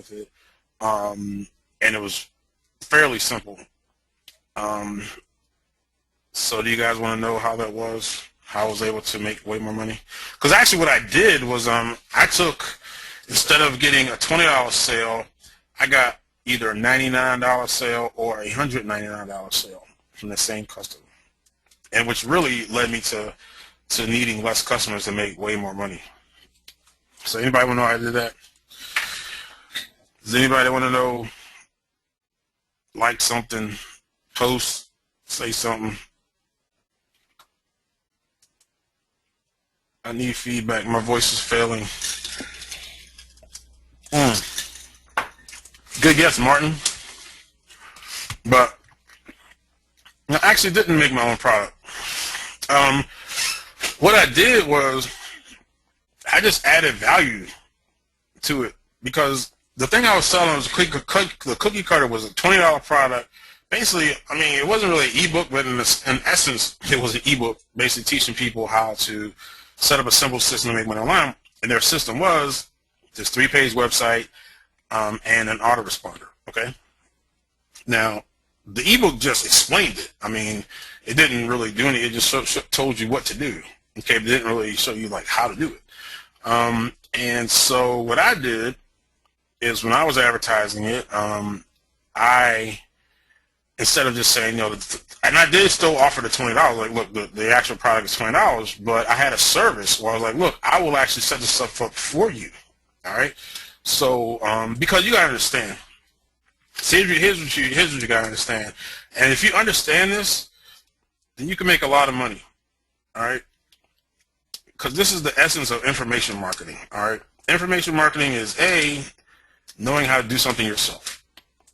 with it, and it was fairly simple. Um, so do you guys want to know how that was? How I was able to make way more money? Because actually what I did was I took, instead of getting a $20 sale, I got either a $99 sale or a $199 sale from the same customer, and which really led me to needing less customers to make way more money. So anybody want to know how I did that? Does anybody want to know? Like something, post, say something. I need feedback. My voice is failing. Good guess, Martin. But I actually didn't make my own product. What I did was I just added value to it, because the thing I was selling was the cookie cutter was a $20 product. Basically, I mean, it wasn't really an ebook, but in essence, it was an ebook, basically teaching people how to set up a simple system to make money online. And their system was this 3-page website and an autoresponder. Okay. Now, the ebook just explained it. I mean, it didn't really do anything. It just told you what to do. Okay, but it didn't really show you like how to do it. And so what I did is, when I was advertising it, I, instead of just saying, and I did still offer the $20, like, look, the actual product is $20, but I had a service where I was like, look, I will actually set this stuff up for you. All right. So, because you gotta understand, see, here's what you gotta understand. And if you understand this, then you can make a lot of money. All right. Because this is the essence of information marketing. All right. Information marketing is knowing how to do something yourself,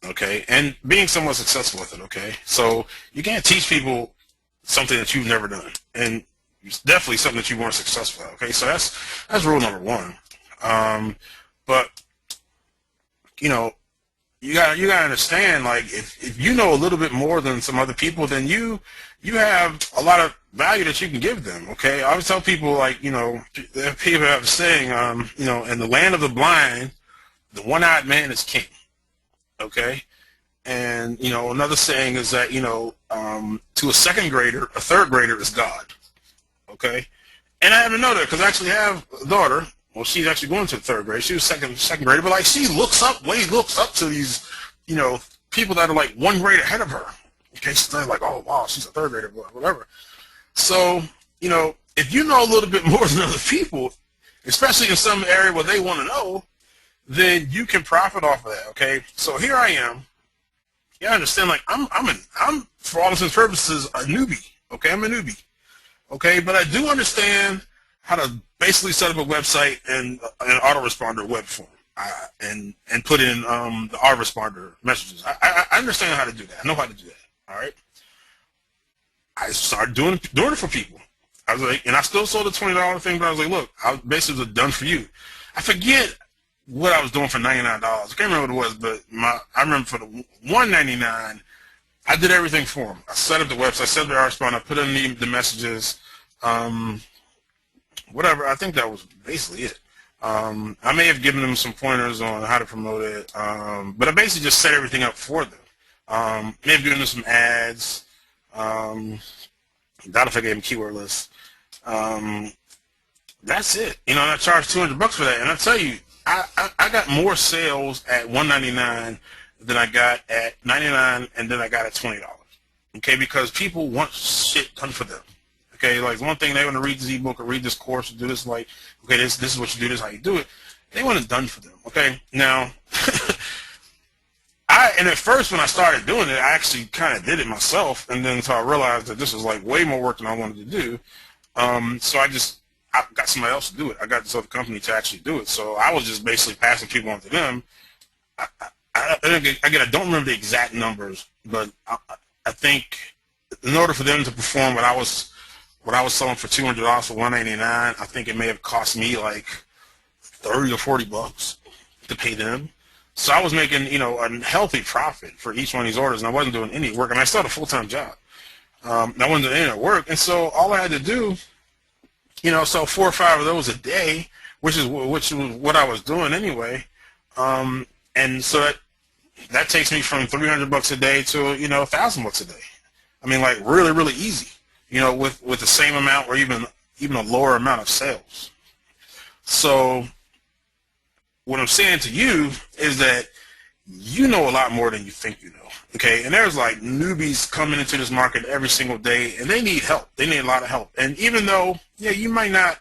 okay, and being somewhat successful with it, okay? So you can't teach people something that you've never done, and it's definitely something that you weren't successful at, okay? So that's rule number one. But you gotta understand, like, if you know a little bit more than some other people, then you have a lot of value that you can give them, okay? I always tell people, like, people have a saying, in the land of the blind, the one-eyed man is king, okay? And, another saying is that, to a second grader, a third grader is God, okay? And I haven't know that, because I actually have a daughter. Well, she's actually going to the third grade. She was second grader, but, like, she looks up to these, people that are, like, one grade ahead of her. Okay, so they're like, oh, wow, she's a third grader, whatever. So, if you know a little bit more than other people, especially in some area where they want to know, then you can profit off of that, okay? So here I am. You understand, like, I'm for all intents and purposes a newbie, okay? I'm a newbie, okay? But I do understand how to basically set up a website and an autoresponder web form, and put in the autoresponder messages. I understand how to do that. I know how to do that, all right? I started doing it for people. I was like, and I still sold the $20 thing, but I was like, look, I basically was done for you. I forget what I was doing for $99. I can't remember what it was, but I remember for the $199, I did everything for them. I set up the website, set up the autoresponder, I put in the messages, whatever. I think that was basically it. I may have given them some pointers on how to promote it, but I basically just set everything up for them. May have given them some ads. Doubt if I gave them keyword lists. That's it. And I charged $200 for that. And I tell you, I got more sales at $199 than I got at $99, and then I got at $20. Okay, because people want shit done for them. Okay, like, one thing, they want to read this ebook or read this course or do this, like, okay, this is what you do, this is how you do it. They want it done for them. Okay, now, and at first when I started doing it, I actually kind of did it myself, and then so I realized that this was like way more work than I wanted to do. So I got somebody else to do it. I got this other company to actually do it. So I was just basically passing people on to them. I don't remember the exact numbers, but I think in order for them to perform what I was selling for $200 for $199, I think it may have cost me like $30 or $40 to pay them. So I was making, a healthy profit for each one of these orders, and I wasn't doing any work, and I still had a full-time job. I wasn't doing any work, and so all I had to do, sell 4 or 5 of those a day, which was what I was doing anyway. And And so that takes me from $300 a day to, $1,000 a day. I mean, like really, really easy, with the same amount or even a lower amount of sales. So what I'm saying to you is that you know a lot more than you think you know, okay? And there's like newbies coming into this market every single day, and they need help. They need a lot of help. And even though, you might not,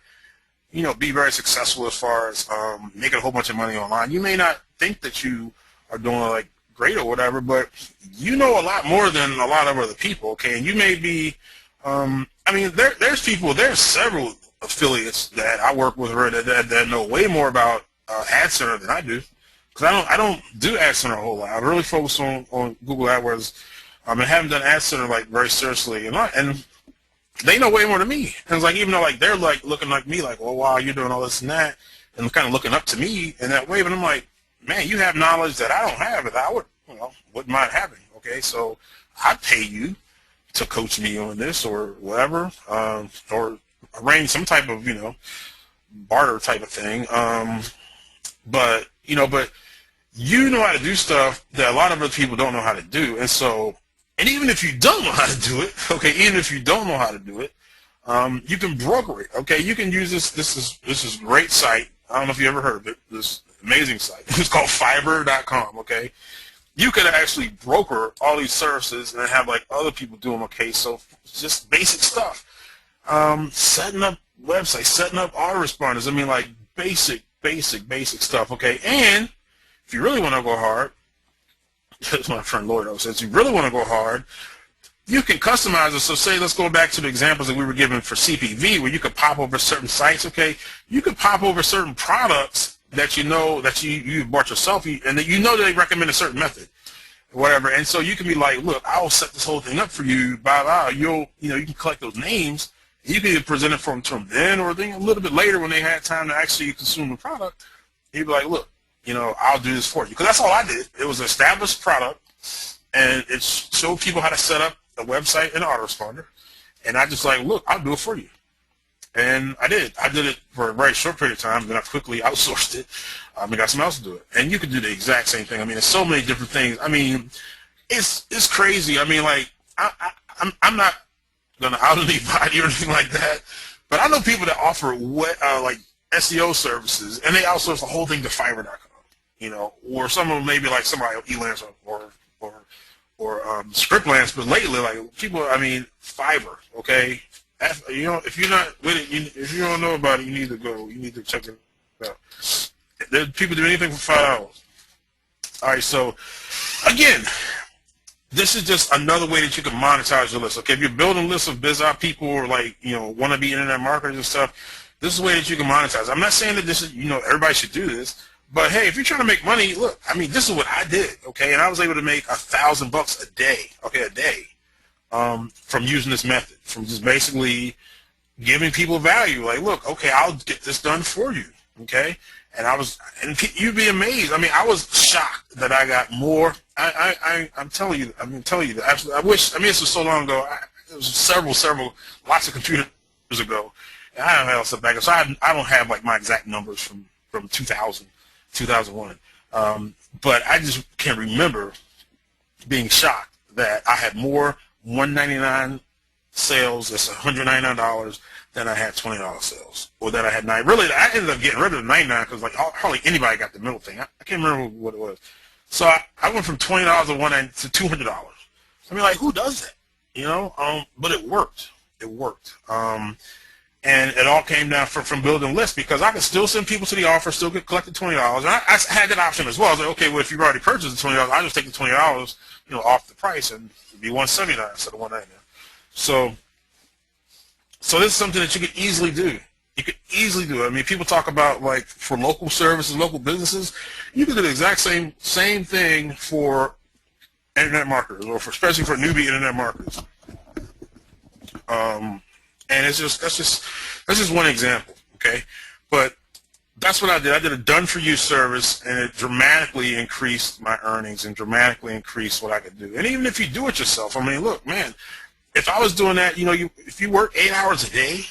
be very successful as far as making a whole bunch of money online, you may not think that you are doing like great or whatever, but you know a lot more than a lot of other people, okay? And you may be, there's several affiliates that I work with that know way more about Ad Center than I do, because I don't do Ad Center a whole lot. I really focus on Google AdWords. I haven't done Ad Center like very seriously, and they know way more than me. And it's like, even though like they're like looking like me, like, well, wow, you're doing all this and that, and kind of looking up to me in that way. But I'm like, man, you have knowledge that I don't have that I wouldn't mind having. Okay, so I'd pay you to coach me on this or whatever, or arrange some type of barter type of thing. But you know how to do stuff that a lot of other people don't know how to do. And so, and even if you don't know how to do it, okay, even if you don't know how to do it, you can broker it. Okay, you can use this. This is a great site. I don't know if you ever heard of it. This amazing site. It's called Fiverr.com. Okay, you could actually broker all these services and have like other people do them. Okay, so just basic stuff. Setting up websites, setting up autoresponders. I mean, like basic stuff. Okay, and if you really want to go hard, as my friend Lloyd always says, if you really want to go hard, you can customize it. So say, let's go back to the examples that we were given for CPV, where you could pop over certain sites. Okay, you could pop over certain products that you bought yourself, and that they recommend a certain method, whatever. And so you can be like, look, I'll set this whole thing up for you. Blah blah. You can collect those names. You can either present it from then or then a little bit later when they had time to actually consume the product. You'd be like, look, I'll do this for you. Because that's all I did. It was an established product, and it showed people how to set up a website and an autoresponder. And I just like, look, I'll do it for you. And I did. I did it for a very short period of time, then I quickly outsourced it. And got someone else to do it. And you can do the exact same thing. I mean, there's so many different things. I mean, it's crazy. I mean, like, I'm not gonna out anybody or anything like that, but I know people that offer like SEO services, and they outsource the whole thing to Fiverr.com, or some of them maybe like somebody like Elance or Scriptlance, but lately like people, Fiverr, okay, if you're not with it, if you don't know about it, you need to check it out. There, people do anything for $5. All right, so again, this is just another way that you can monetize your list. Okay, if you're building lists of biz-op people or like, want to be internet marketers and stuff, this is a way that you can monetize. I'm not saying that this is, everybody should do this, but hey, if you're trying to make money, look, this is what I did, okay, and I was able to make $1,000 a day, okay, from using this method, from just basically giving people value. Like, look, okay, I'll get this done for you, okay, and you'd be amazed. I was shocked that I got more. I'm telling you that. Actually, I wish. This was so long ago. It was lots of computers ago. And I don't have stuff back. So I don't have like my exact numbers from 2000, 2001. But I just can remember being shocked that I had more $199 sales. That's $199 than I had $20 sales, or that I had $9. Really, I ended up getting rid of the $99 because like hardly anybody got the middle thing. I can't remember what it was. So I went from $20 to $200. Like, who does that? But it worked. It worked. And it all came down from building lists, because I could still send people to the offer, still get collected $20. And I had that option as well. I was like, okay, well, if you've already purchased the $20, I'll just take the $20, off the price, and it'd be $179 instead of $199. So this is something that you could easily do. You could easily do it. People talk about like for local services, local businesses, you can do the exact same thing for internet marketers, or especially for newbie internet marketers. And that's just one example, okay? But that's what I did. I did a done for you service, and it dramatically increased my earnings and dramatically increased what I could do. And even if you do it yourself, look, man, if I was doing that, if you work 8 hours a day,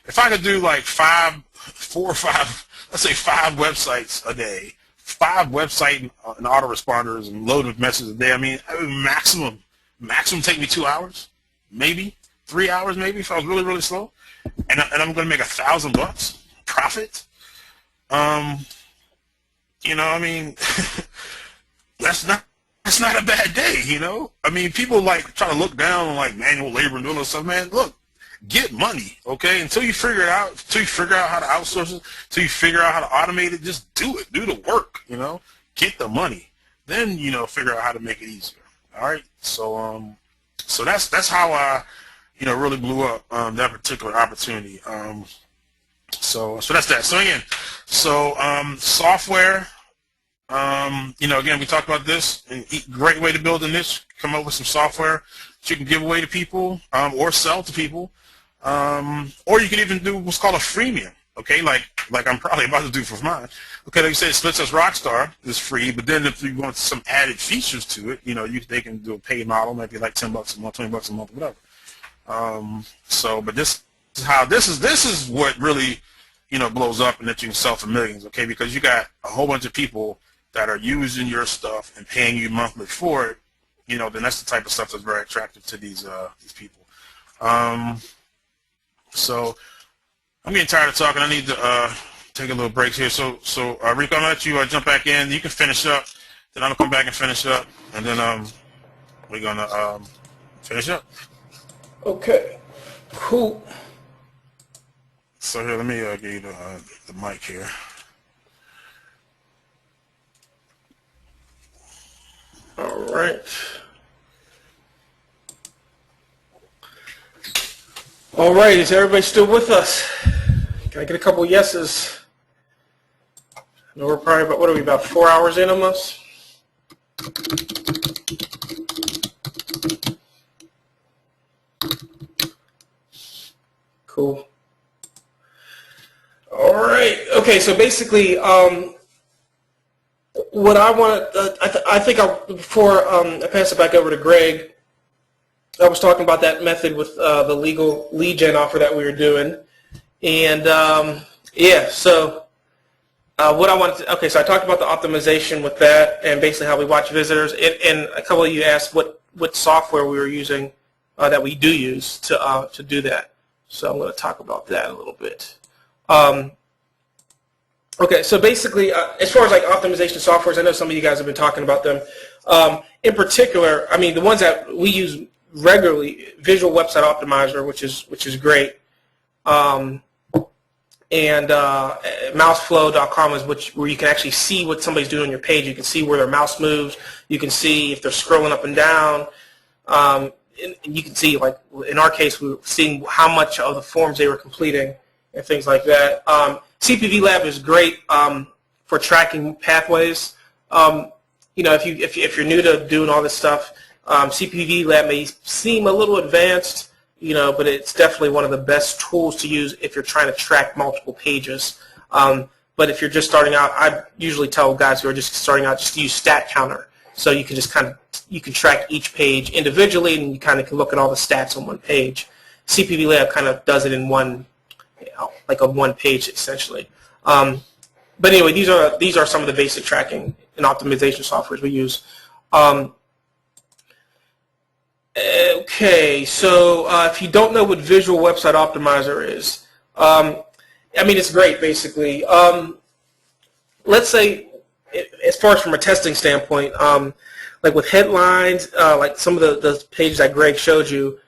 if I could do like 4 or 5, let's say 5 websites a day 5 website and autoresponders and load of messages a day. I mean, maximum take me 2 hours, maybe 3 hours, maybe if I was really, really slow, and I'm going to make $1,000 profit. You know, I mean, that's not a bad day, you know? I mean, people like try to look down on like manual labor and doing all this stuff, man. Look, get money, okay? Until you figure it out, until you figure out how to outsource it, until you figure out how to automate it, just do it. Do the work, you know? Get the money. Then, you know, figure out how to make it easier. All right? So so that's how I, you know, really blew up that particular opportunity. So that's that. So again, software, you know, again, we talked about this, and great way to build a niche, come up with some software that you can give away to people, or sell to people, or you can even do what's called a freemium, okay, like I'm probably about to do for mine. Okay, like you said, Splits as Rockstar is free, but then if you want some added features to it, you know, they can do a paid model, maybe like $10 a month, $20 a month, whatever. But this is what really, you know, blows up and that you can sell for millions, okay? Because you got a whole bunch of people that are using your stuff and paying you monthly for it, you know, then that's the type of stuff that's very attractive to these people. So I'm getting tired of talking. I need to take a little break here. So Rico, I'm gonna let you jump back in. You can finish up. Then I'm gonna come back and finish up, and then we're gonna finish up. Okay. Cool. So here, let me give you the mic here. All right. All right, is everybody still with us? Can I get a couple yeses? I know we're probably about, what are we, about 4 hours in almost? Cool. All right. Okay, so basically, what I want to, I think before I pass it back over to Greg, I was talking about that method with the legal lead gen offer that we were doing. And yeah, so what I wanted to, okay, so I talked about the optimization with that and basically how we watch visitors. And a couple of you asked what software we were using that we do use to do that. So I'm going to talk about that a little bit. Okay, so basically, as far as like optimization softwares, I know some of you guys have been talking about them. In particular, I mean, the ones that we use regularly, Visual Website Optimizer, which is great, and mouseflow.com is where you can actually see what somebody's doing on your page. You can see where their mouse moves. You can see if they're scrolling up and down. And you can see, like in our case, we were seeing how much of the forms they were completing and things like that. CPV Lab is great for tracking pathways. You know, if you're new to doing all this stuff, CPV Lab may seem a little advanced, you know, but it's definitely one of the best tools to use if you're trying to track multiple pages. But if you're just starting out, I usually tell guys who are just starting out just to use Stat Counter, so you can just you can track each page individually, and you kind of can look at all the stats on one page. CPV Lab kind of does it in one, you know, like a one page essentially. But anyway, these are some of the basic tracking and optimization softwares we use. Okay, so if you don't know what Visual Website Optimizer is, I mean, it's great basically. Let's say, as far as from a testing standpoint, like with headlines, like some of the pages that Greg showed you,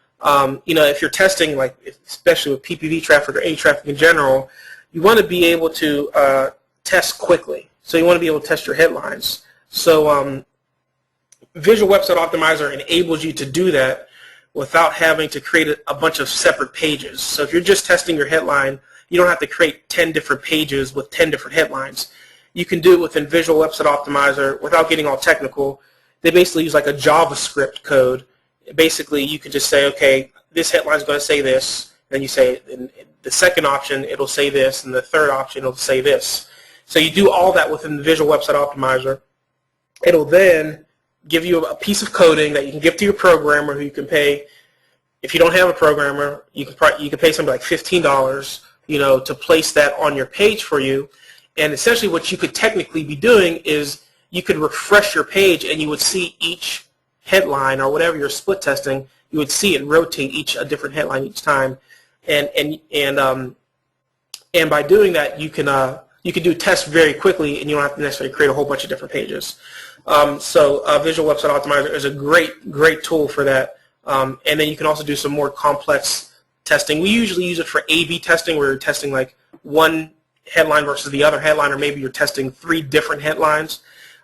you know, if you're testing, like especially with PPV traffic or any traffic in general, you want to be able to test quickly. So you want to be able to test your headlines. So Visual Website Optimizer enables you to do that without having to create a bunch of separate pages. So if you're just testing your headline, you don't have to create 10 different pages with 10 different headlines. You can do it within Visual Website Optimizer without getting all technical. They basically use like a JavaScript code. Basically, you can just say, okay, this headline is going to say this. Then you say, in the second option, it'll say this, and the third option, it'll say this. So you do all that within the Visual Website Optimizer. It'll then give you a piece of coding that you can give to your programmer, who you can pay. If you don't have a programmer, you can pay somebody like $15, you know, to place that on your page for you. And essentially what you could technically be doing is you could refresh your page and you would see each headline or whatever you're split testing, you would see it rotate a different headline each time. And by doing that, you can do tests very quickly, and you don't have to necessarily create a whole bunch of different pages. So Visual Website Optimizer is a great tool for that. And then you can also do some more complex testing. We usually use it for A/B testing, where you're testing like one headline versus the other headline, or maybe you're testing 3 different headlines.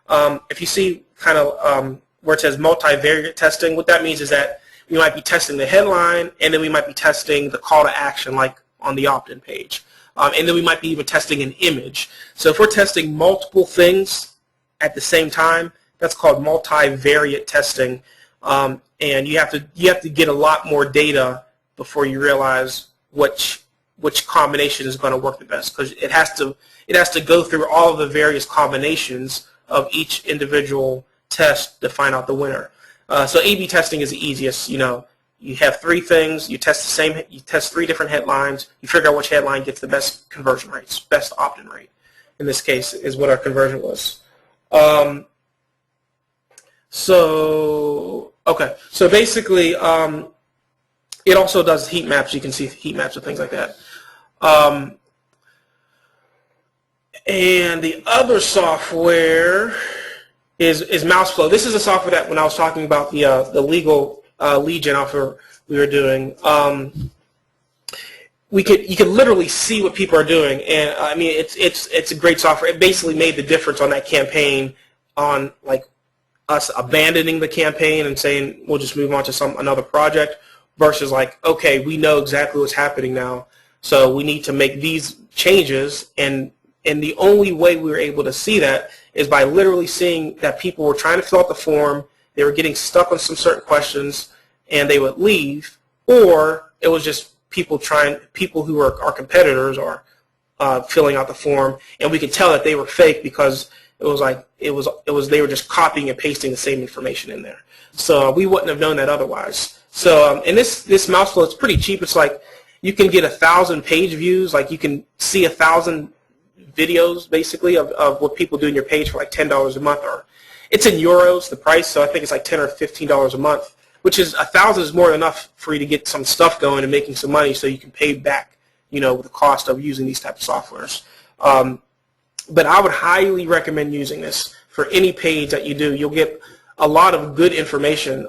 If you see kind of where it says multivariate testing, what that means is that we might be testing the headline, and then we might be testing the call to action, like on the opt-in page. And then we might be even testing an image. So if we're testing multiple things at the same time, that's called multivariate testing. And you have to get a lot more data before you realize which combination is going to work the best, because it has to go through all of the various combinations of each individual test to find out the winner. So A/B testing is the easiest. You have 3 things, you test 3 different headlines, you figure out which headline gets the best conversion rates, best opt-in rate. In this case is what our conversion was. So basically it also does heat maps. You can see heat maps and things like that. And the other software is Mouseflow. This is a software that when I was talking about the legal lead gen offer we were doing, you could literally see what people are doing, and I mean it's a great software. It basically made the difference on that campaign, on like us abandoning the campaign and saying we'll just move on to another project, versus like, okay, we know exactly what's happening now, so we need to make these changes, and the only way we were able to see that is by literally seeing that people were trying to fill out the form, they were getting stuck on some certain questions, and they would leave, or it was just people who are our competitors are filling out the form, and we could tell that they were fake because it was they were just copying and pasting the same information in there. So we wouldn't have known that otherwise. So and this Mouseflow, it's pretty cheap. It's like you can get 1,000 page views, like you can see 1,000 videos basically of what people do in your page for like $10 a month, or it's in euros the price, so I think it's like $10 or $15 a month, which is 1,000 is more than enough for you to get some stuff going and making some money, so you can pay back the cost of using these types of softwares. But I would highly recommend using this for any page that you do. You'll get a lot of good information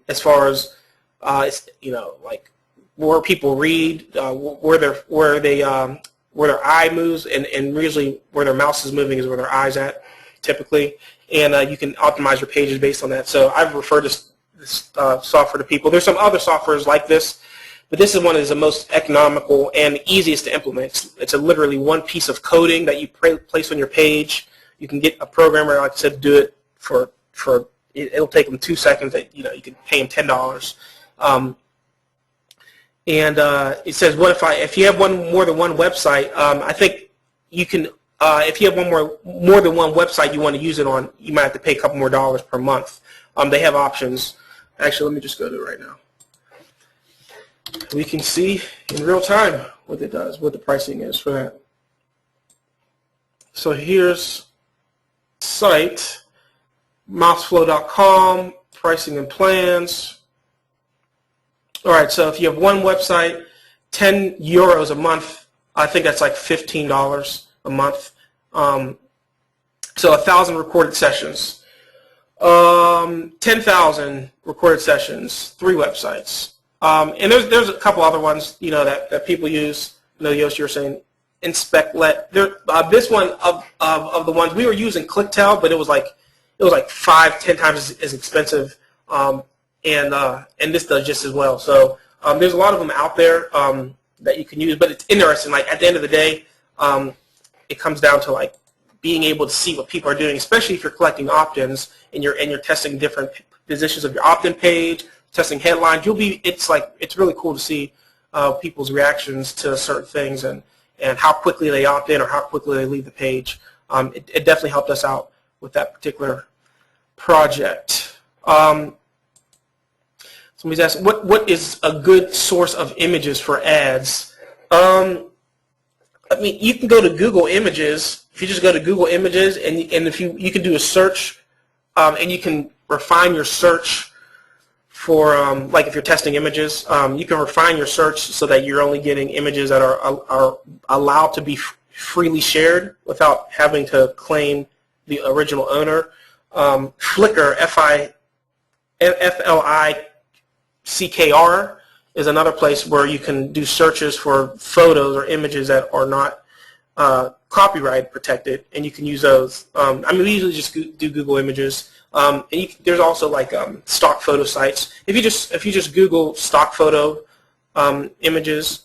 as far as like where people read, where their eye moves, and usually where their mouse is moving is where their eye's at, typically. And you can optimize your pages based on that. So I've referred this software to people. There's some other softwares like this, but this is one that is the most economical and easiest to implement. It's literally one piece of coding that you place on your page. You can get a programmer, like I said, to do it for it'll take them 2 seconds. You can pay them $10. And it says, if you have more than one website, I think you can. If you have more than one website you want to use it on, you might have to pay a couple more dollars per month. They have options. Actually, let me just go to it right now. We can see in real time what it does, what the pricing is for that. So here's site, mouseflow.com, pricing and plans. All right, so if you have one website, €10 a month, I think that's like $15 a month. So 1,000 recorded sessions. 10,000 recorded sessions, 3 websites. And there's a couple other ones, that people use. Yost, you were saying InspectLet. This one of the ones we were using ClickTel, but it was like 5-10 times as expensive. And this does just as well. So there's a lot of them out there that you can use, but it's interesting. Like at the end of the day, it comes down to like being able to see what people are doing, especially if you're collecting opt-ins and you're testing different positions of your opt-in page, testing headlines. It's really cool to see people's reactions to certain things and how quickly they opt in or how quickly they leave the page. It definitely helped us out with that particular project. Somebody's asking, what is a good source of images for ads? I mean, you can go to Google Images if you just go to Google Images and if you can do a search, and you can refine your search for like if you're testing images, you can refine your search so that you're only getting images that are allowed to be freely shared without having to claim the original owner. Flickr, FLICKR, is another place where you can do searches for photos or images that are not copyright protected, and you can use those. We usually just do Google Images. And there's also like stock photo sites. If you just Google stock photo images,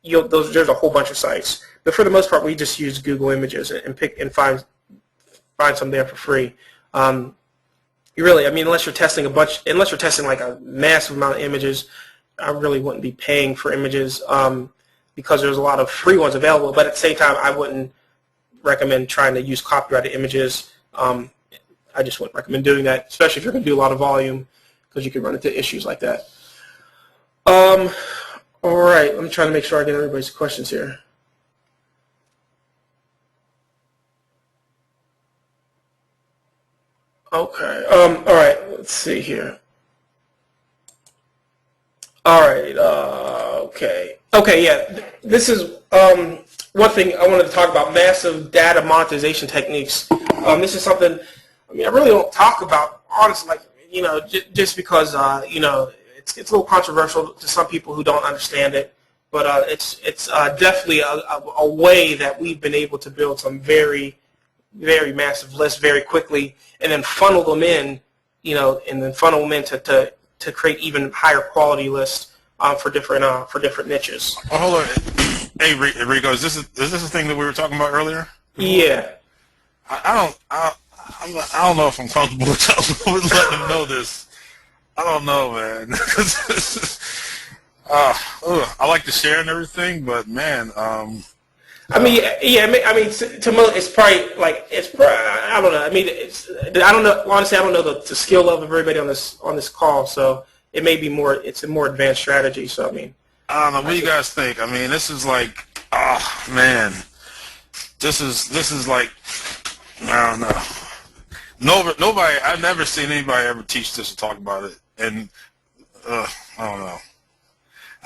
there's a whole bunch of sites. But for the most part, we just use Google Images and pick and find some there for free. Unless you're testing like a massive amount of images, I really wouldn't be paying for images because there's a lot of free ones available. But at the same time, I wouldn't recommend trying to use copyrighted images. I just wouldn't recommend doing that, especially if you're going to do a lot of volume, because you can run into issues like that. All right, I'm trying to make sure I get everybody's questions here. Okay. All right. Let's see here. All right. Okay. Okay. Yeah. This is one thing I wanted to talk about: massive data monetization techniques. This is something. I really don't talk about, honestly, just because it's a little controversial to some people who don't understand it. But it's definitely a way that we've been able to build some very, very massive lists very quickly, and then funnel them in, to create even higher quality lists for different niches. Oh, hold on. Hey, Rico, is this the thing that we were talking about earlier? Yeah. I don't know if I'm comfortable with letting them know this. I don't know, man. I like to share and everything, but man, to it's probably I don't know. I don't know. Honestly, I don't know the skill level of everybody on this call, so it may be more. It's a more advanced strategy. So I don't know. What do you guys think? This is like, man, this is like, I don't know. Nobody. I've never seen anybody ever teach this or talk about it, and I don't know.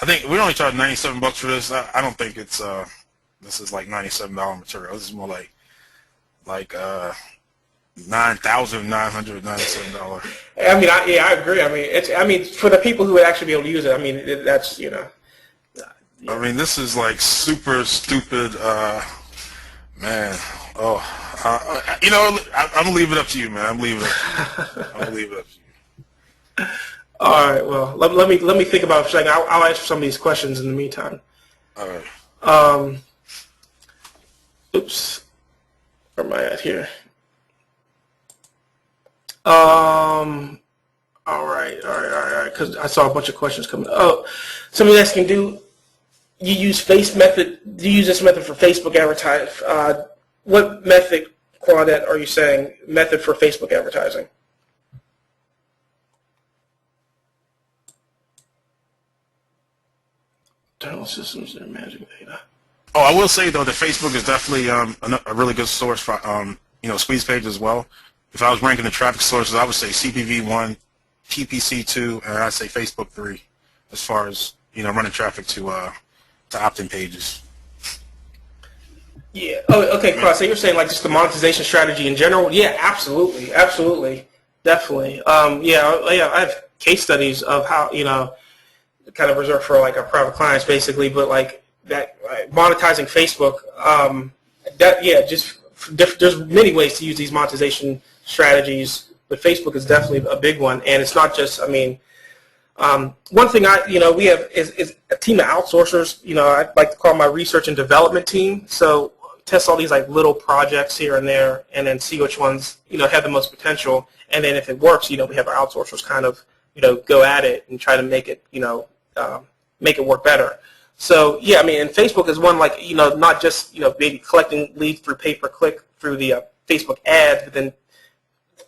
I think we only charge $97 for this. I don't think it's this is like $97 material. This is more like $9,997. I agree. It's for the people who would actually be able to use it. That's this is like super stupid, man. Oh, I'm gonna leave it up to you, man. I'm gonna leave it up to you. All right. Well, let me think about it for a second. I'll answer some of these questions in the meantime. All right. Oops. Where am I at here? All right. Because I saw a bunch of questions coming. Oh, somebody asking, do you use this method for Facebook advertising? What method, Claudette, are you saying? Method for Facebook advertising? Internal systems that are managing data. Oh, I will say though that Facebook is definitely a really good source for squeeze page as well. If I was ranking the traffic sources, I would say CPV 1, TPC 2, and I'd say Facebook 3, as far as running traffic to opt-in pages. Yeah. Oh, okay, Cross. So you're saying like just the monetization strategy in general? Yeah, absolutely, definitely. I have case studies of how kind of reserved for like our private clients, basically, but like that monetizing Facebook. There's many ways to use these monetization strategies, but Facebook is definitely a big one, and it's not just. One thing we have is a team of outsourcers. I like to call my research and development team. So test all these like little projects here and there, and then see which ones have the most potential. And then if it works, we have our outsourcers kind of go at it and try to make it make it work better. So yeah, and Facebook is one like not just maybe collecting leads through pay-per-click through the Facebook ads, but then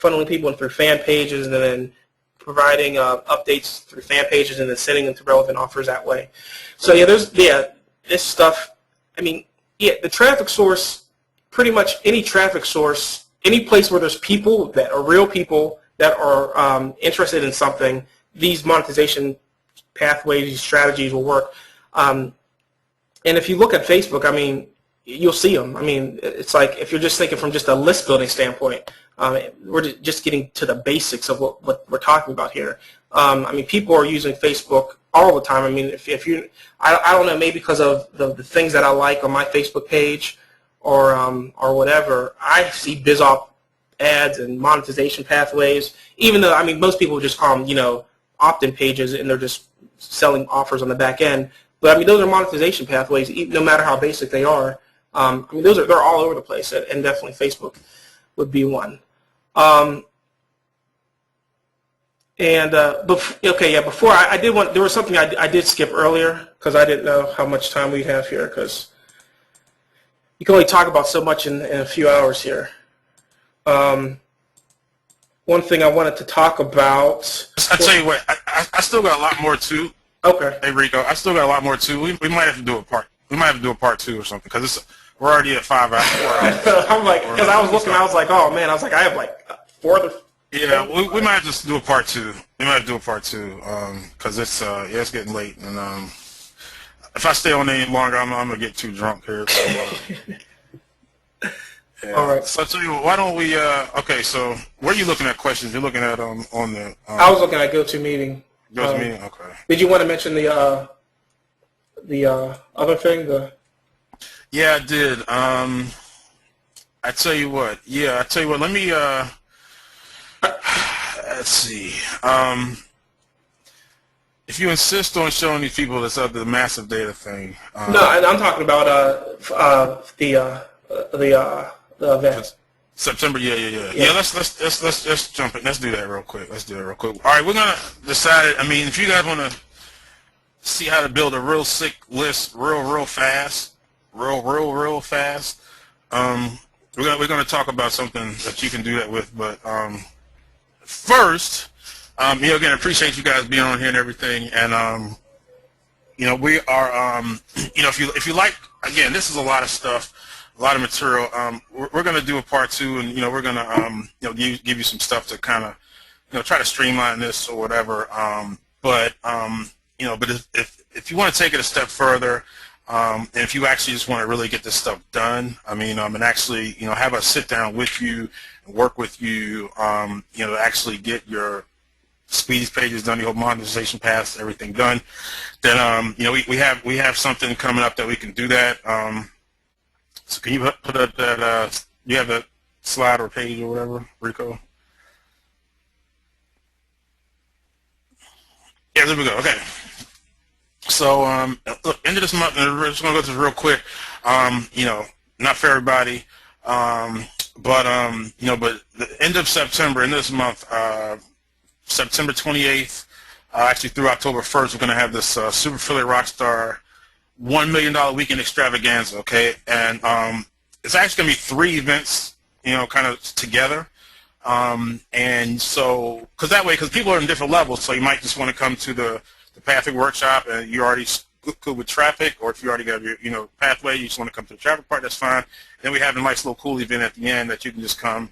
funneling people in through fan pages and then providing updates through fan pages and then sending them to relevant offers that way. So this stuff. The traffic source pretty much any traffic source, any place where there's people that are real people that are interested in something, these monetization pathways, these strategies will work. And if you look at Facebook, I mean, you'll see them. I mean, it's like if you're just thinking from just a list building standpoint, we're just getting to the basics of what we're talking about here. I mean, people are using Facebook all the time. I mean, if you, I don't know, maybe because of the things that I like on my Facebook page or whatever, I see BizOp ads and monetization pathways, even though, I mean, most people just call them, you know, opt-in pages, and they're just selling offers on the back end. But I mean, those are monetization pathways, no matter how basic they are. I mean, they're all over the place, and definitely Facebook would be one. Before I did want, there was something I did skip earlier because I didn't know how much time we have here, because you can only talk about so much in a few hours here. One thing I wanted to talk about. I tell you what, I still got a lot more too. Okay. Hey Rico, I still got a lot more too. We might have to do a part. We might have to do a part 2 or something, because we're already at 5 hours. 4 hours. I'm like, because I was looking, I was like, oh man, I was like, I have like 4 other. Yeah, we might have to do a part 2. We might have to do a part 2, because it's getting late, and if I stay on any longer, I'm gonna get too drunk here. So, yeah. All right. So I tell you what, why don't we? Okay, so where are you looking at questions? You're looking at on the. I was looking at GoToMeeting. GoToMeeting. Okay. Did you want to mention the other thing? Yeah, I did. I tell you what. Yeah, I tell you what. Let me. Let's see. If you insist on showing these people this other massive data thing. No, and I'm talking about the event. September, yeah. Let's jump in. Let's do that real quick. All right, we're gonna decide. I mean, if you guys want to see how to build a real sick list, real fast, real fast, we're gonna talk about something that you can do that with. But first, again, appreciate you guys being on here and everything, and we are, if you like, again, this is a lot of stuff. A lot of material. We're going to do a part 2, and we're going to give you some stuff to kind of try to streamline this or whatever. But if you want to take it a step further, and if you actually just want to really get this stuff done, I mean, and actually have us sit down with you and work with you, to actually get your squeeze pages done, your whole monetization paths, everything done, then we have something coming up that we can do that. So can you put up that, you have that slide or page or whatever, Rico? Yeah, there we go. Okay. So, look, end of this month, and we're just going to go through this real quick. Not for everybody, but the end of September, end of this month, September 28th, actually through October 1st, we're going to have this Super Affiliate Rockstar $1 million weekend extravaganza, okay? And it's actually going to be 3 events, kind of together. And so, because people are in different levels, so you might just want to come to the Pathway Workshop and you're already good with traffic, or if you already got your, pathway, you just want to come to the traffic part, that's fine. Then we have a nice little cool event at the end that you can just come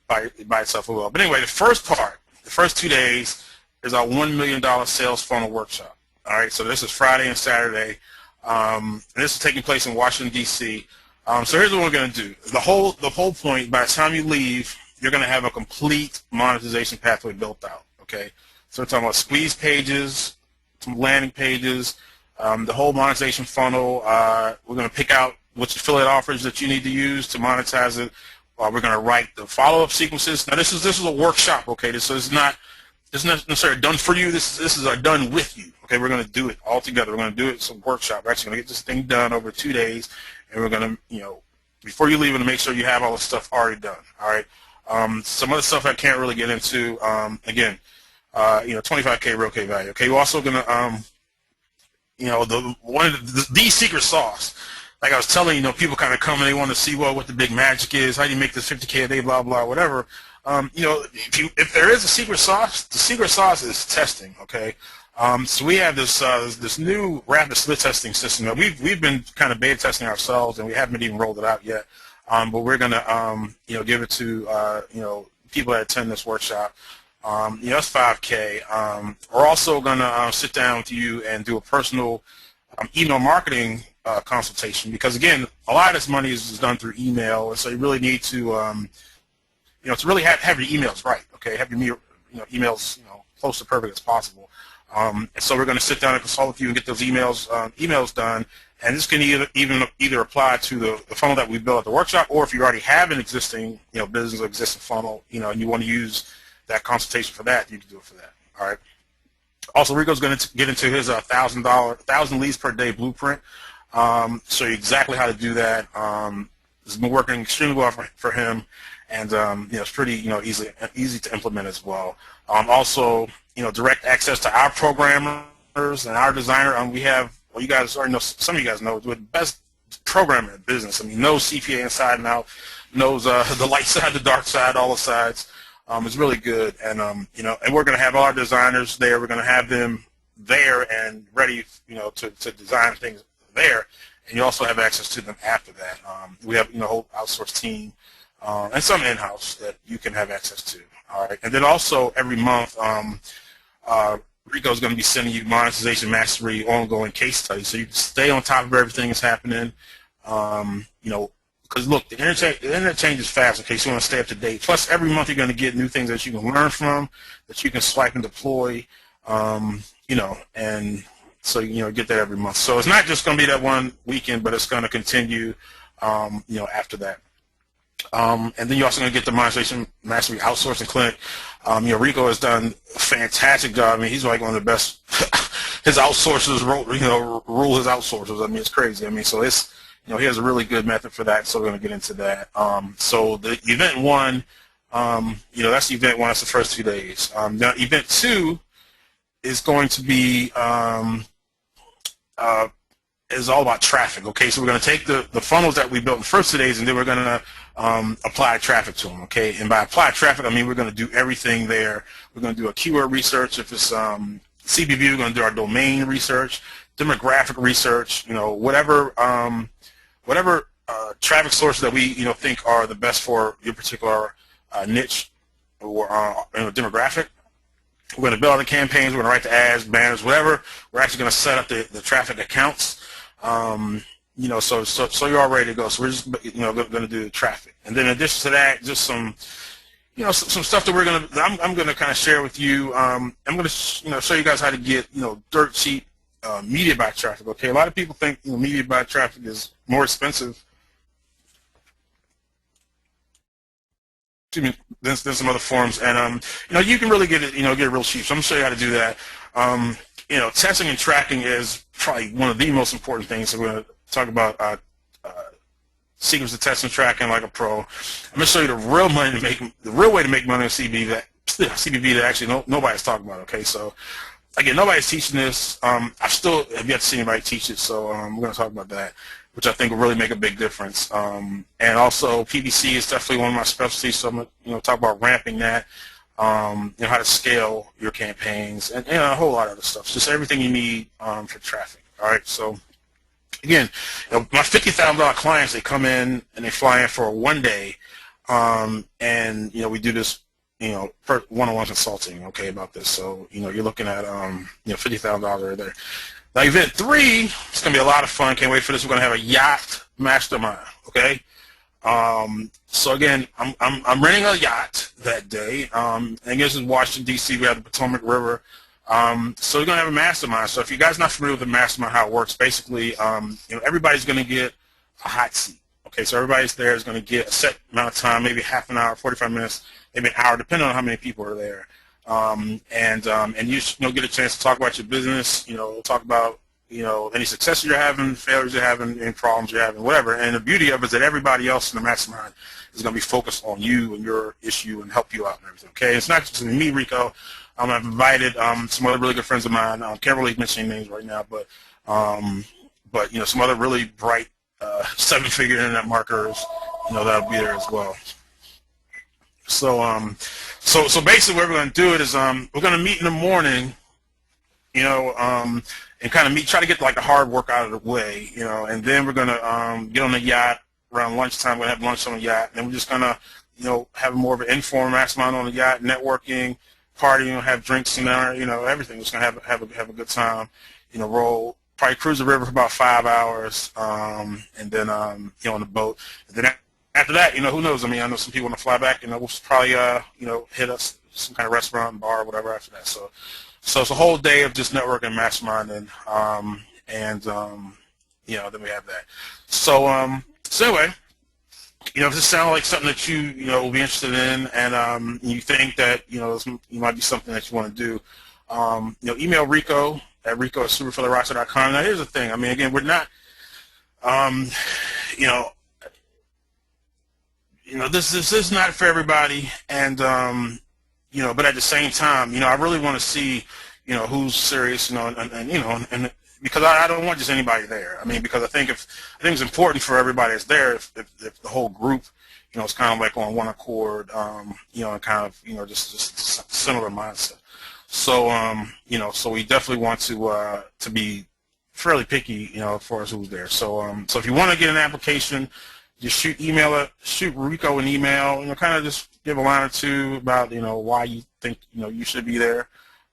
by itself as well. But anyway, the first part, the first 2 days, is our $1 million sales funnel workshop. All right, so this is Friday and Saturday. And this is taking place in Washington, D.C. So here's what we're going to do. The whole point, by the time you leave, you're going to have a complete monetization pathway built out, okay? So we're talking about squeeze pages, some landing pages, the whole monetization funnel. We're going to pick out which affiliate offers that you need to use to monetize it. We're going to write the follow-up sequences. Now, this is a workshop, okay? So it's not necessarily done for you. This is done with you. Okay, we're going to do it all together. We're going to do it. It's a workshop. We're actually going to get this thing done over 2 days, and we're going to, before you leave, to make sure you have all the stuff already done. All right. Some other stuff I can't really get into. Again, 25K real K value. Okay, you're also going to, the secret sauce. Like I was telling people kind of come and they want to see what the big magic is. How do you make this 50K a day? Blah blah whatever. If there is a secret sauce, the secret sauce is testing. Okay. So we have this new rapid split testing system that we've been kind of beta testing ourselves, and we haven't even rolled it out yet. but we're going to, give it to, people that attend this workshop. That's 5K. We're also going to sit down with you and do a personal email marketing consultation, because again, a lot of this money is done through email, and so you really need to, to really have your emails right. Okay, have your emails close to perfect as possible. And so we're going to sit down and consult with you and get those emails done. And this can either apply to the funnel that we built at the workshop, or if you already have an existing business or existing funnel, and you want to use that consultation for that, you can do it for that. All right. Also, Rico's going to get into his $1,000 leads per day blueprint. Show you exactly how to do that. It's been working extremely well for him, and it's pretty easy to implement as well. Also, direct access to our programmers and our designer. We have, well, you guys already know, some of you guys know, we're the best programmer in business. I mean, knows CPA inside and out, knows the light side, the dark side, all the sides. It's really good, and and we're going to have all our designers there. We're going to have them there and ready, to design things there, and you also have access to them after that. We have a whole outsourced team and some in-house that you can have access to. All right, and then also every month, Rico's going to be sending you monetization mastery ongoing case studies, so you can stay on top of everything that's happening. Because look, the internet changes fast. Okay, so you want to stay up to date. Plus, every month you're going to get new things that you can learn from, that you can swipe and deploy. And so get that every month. So it's not just going to be that one weekend, but it's going to continue, after that. And then you're also going to get the monetization mastery outsourcing clinic. Rico has done a fantastic job. I mean, he's like one of the best. His outsourcers rule his outsourcers. I mean, it's crazy. I mean, so it's, he has a really good method for that. So we're going to get into that. So the event one, that's the event one. That's the first 2 days. Now event two is going to be is all about traffic. Okay, so we're going to take the funnels that we built in the first 2 days, and then we're going to apply traffic to them. Okay, and by apply traffic, I mean we're going to do everything there. We're going to do a keyword research. If it's CBB, we're going to do our domain research, demographic research. Whatever traffic sources that we think are the best for your particular niche or demographic. We're going to build out the campaigns. We're going to write the ads, banners, whatever. We're actually going to set up the traffic accounts. So you're all ready to go. So we're just going to do the traffic, and then in addition to that, just some some stuff that I'm going to kind of share with you. I'm going to show you guys how to get dirt cheap media buy traffic. Okay, a lot of people think media buy traffic is more expensive than some other forms, and you can really get it get it real cheap. So I'm going to show you how to do that. Testing and tracking is probably one of the most important things. So we're going to talk about secrets of testing and tracking like a pro. I'm going to show you the real way to make money on CBB that actually nobody's talking about. Okay, so again, nobody's teaching this. I still have yet to see anybody teach it, so we're going to talk about that, which I think will really make a big difference. And also, PPC is definitely one of my specialties, so I'm going to talk about ramping that. How to scale your campaigns, and a whole lot of other stuff. Just everything you need for traffic. All right. So again, my $50,000 clients, they come in and they fly in for 1 day, and we do this per one-on-one consulting. Okay, about this. So you're looking at $50,000 right there. Now event 3, it's gonna be a lot of fun. Can't wait for this. We're gonna have a yacht mastermind. Okay. So again, I'm renting a yacht that day. And this is Washington D.C. We have the Potomac River. So we're gonna have a mastermind. So if you guys are not familiar with the mastermind, how it works, basically, everybody's gonna get a hot seat. Okay, so everybody's there is gonna get a set amount of time, maybe half an hour, 45 minutes, maybe an hour, depending on how many people are there. And you get a chance to talk about your business. Talk about any successes you're having, failures you're having, any problems you're having, whatever. And the beauty of it is that everybody else in the mastermind is going to be focused on you and your issue and help you out and everything. Okay, it's not just me, Rico. I've invited some other really good friends of mine. Can't really mention names right now, but some other really bright 7-figure internet marketers, that'll be there as well. So so basically, what we're going to do it is we're going to meet in the morning, and kind of try to get like the hard work out of the way, and then we're going to get on the yacht, around lunchtime. We're gonna have lunch on the yacht. Then we're just gonna, have more of an informal mastermind on the yacht, networking, partying, have drinks in there. Everything. We're just gonna have a good time. Roll. Probably cruise the river for about 5 hours, and then on the boat. And then after that, who knows? I know some people want to fly back. We'll probably hit us some kind of restaurant, bar, whatever after that. So it's a whole day of just networking, masterminding, and then we have that. So anyway, if this sounds like something that you will be interested in, and you think that this might be something that you want to do, email Rico at rico@superfillerroster.com. Now here's the thing. Again, we're not, this is not for everybody, and but at the same time, I really want to see, who's serious, and because I don't want just anybody there. Because I think it's important for everybody that's there if the whole group, is kind of like on one accord, and kind of, just similar mindset. So, so we definitely want to be fairly picky, as far as who's there. So, so if you want to get an application, just shoot Rico an email, kind of just give a line or two about, why you think, you should be there,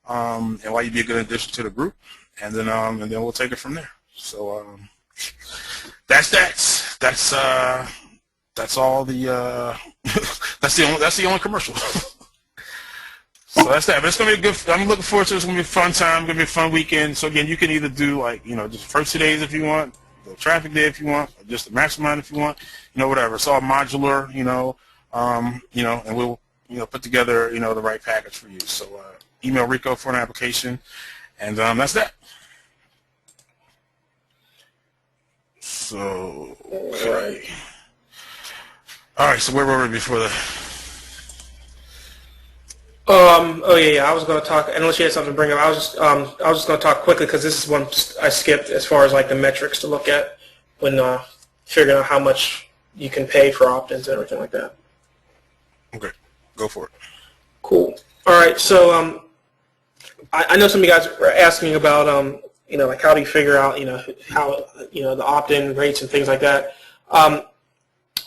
and why you'd be a good addition to the group, and then we'll take it from there. So, that's all the, that's the only commercial. So that's that. But it's gonna be good. I'm looking forward to it. It's gonna be a fun time. It's gonna be a fun weekend. So again, you can either do just the first 2 days if you want, the traffic day if you want, or just the mastermind if you want, whatever. It's all modular, and we'll put together the right package for you. So email Rico for an application, and that's that. So all right. So where were we before the? Oh yeah. I was going to talk. Unless you had something to bring up, I was just going to talk quickly because this is one I skipped as far as like the metrics to look at when figuring out how much you can pay for opt-ins and everything like that. Okay, go for it. Cool. All right. So I know some of you guys were asking about like how do you figure out how the opt-in rates and things like that.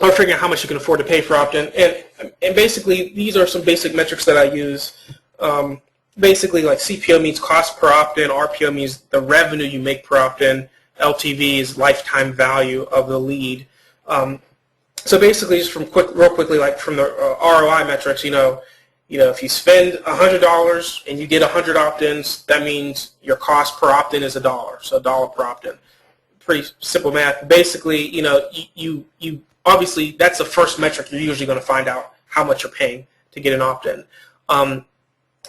Or figuring out how much you can afford to pay for opt-in. And basically, these are some basic metrics that I use. Basically, like CPO means cost per opt-in, RPO means the revenue you make per opt-in, LTV is lifetime value of the lead. So basically, just real quickly, like from the ROI metrics, if you spend $100 and you get 100 opt-ins, that means your cost per opt-in is $1, so $1 per opt-in. Pretty simple math. Basically, you obviously, that's the first metric you're usually going to find out how much you're paying to get an opt-in.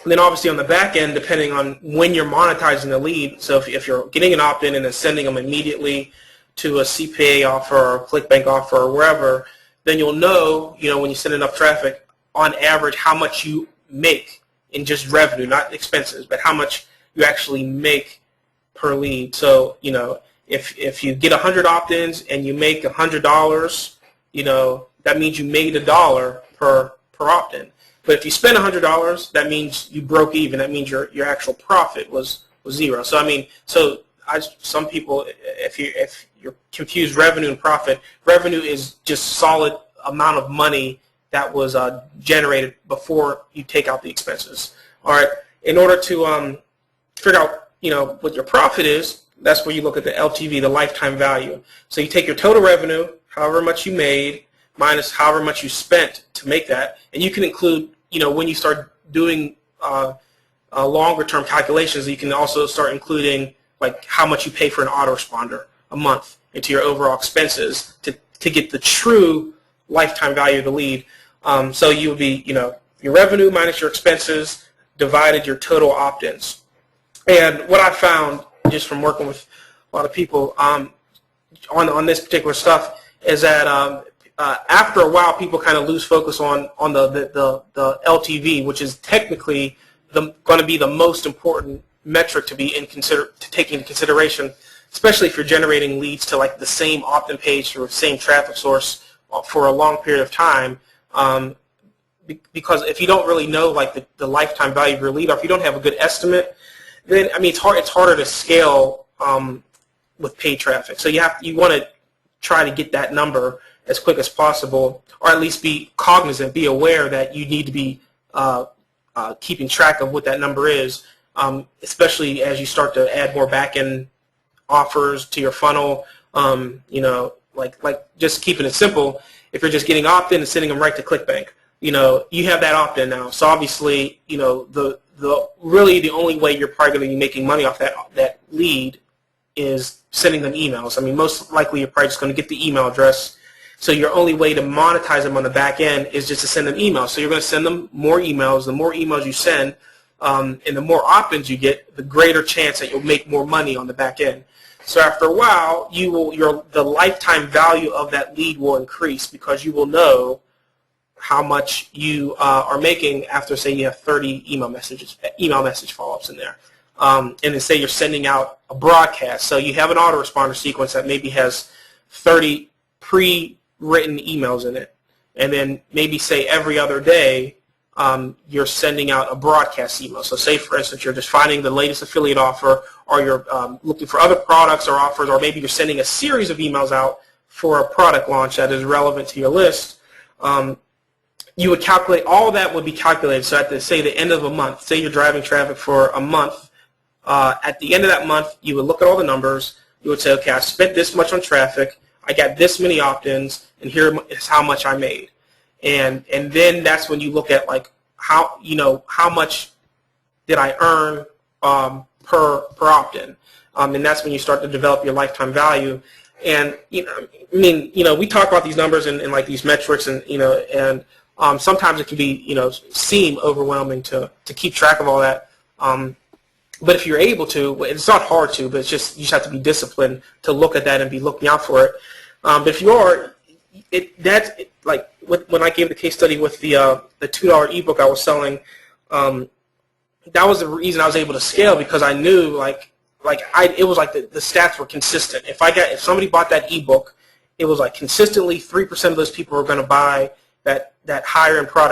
Then obviously on the back end, depending on when you're monetizing the lead, so if you're getting an opt-in and then sending them immediately to a CPA offer or a ClickBank offer or wherever, then you'll know, when you send enough traffic, on average, how much you make in just revenue, not expenses, but how much you actually make per lead. So, if you get 100 opt-ins and you make $100, that means you made $1 per opt-in. But if you spend $100, that means you broke even. That means your actual profit was zero. So some people, if you're confused revenue and profit, revenue is just solid amount of money that was generated before you take out the expenses. All right. In order to figure out what your profit is, that's where you look at the LTV, the lifetime value. So you take your total revenue, however much you made, minus however much you spent to make that, and you can include, when you start doing longer term calculations, you can also start including like how much you pay for an autoresponder a month into your overall expenses to get the true lifetime value of the lead. So you would be, your revenue minus your expenses divided your total opt-ins. And what I found just from working with a lot of people on this particular stuff is that after a while, people kind of lose focus on the LTV, which is technically going to be the most important metric to take into consideration, especially if you're generating leads to like the same opt-in page or the same traffic source for a long period of time. Because if you don't really know like the lifetime value of your lead, or if you don't have a good estimate, then it's harder to scale with paid traffic. So you want to try to get that number as quick as possible, or at least be cognizant, be aware that you need to be keeping track of what that number is, especially as you start to add more back-end offers to your funnel. Like just keeping it simple. If you're just getting opt-in and sending them right to ClickBank, you have that opt-in now. So obviously, the really the only way you're probably going to be making money off that lead is sending them emails. I mean, most likely you're probably just going to get the email address. So your only way to monetize them on the back end is just to send them emails. So you're going to send them more emails. The more emails you send, and the more opt-ins you get, the greater chance that you'll make more money on the back end. So after a while, the lifetime value of that lead will increase because you will know how much you are making after, say, you have 30 email message follow-ups in there. And then say you're sending out a broadcast. So you have an autoresponder sequence that maybe has 30 pre-written emails in it. And then maybe, say, every other day, you're sending out a broadcast email. So say, for instance, you're just finding the latest affiliate offer, or you're looking for other products or offers, or maybe you're sending a series of emails out for a product launch that is relevant to your list. You would calculate, all that would be calculated. So at the end of a month, say you're driving traffic for a month, at the end of that month, you would look at all the numbers. You would say, okay, I spent this much on traffic, I got this many opt-ins, and here is how much I made. And then that's when you look at like how much did I earn per opt-in, and that's when you start to develop your lifetime value. And we talk about these numbers and like these metrics, and sometimes it can be seem overwhelming to keep track of all that. But if you're able to, it's not hard to, but you just have to be disciplined to look at that and be looking out for it. But if you are, like when I gave the case study with the $2 ebook I was selling, that was the reason I was able to scale, because I knew it was like the stats were consistent. If somebody bought that ebook, it was like consistently 3% of those people were going to buy that higher end product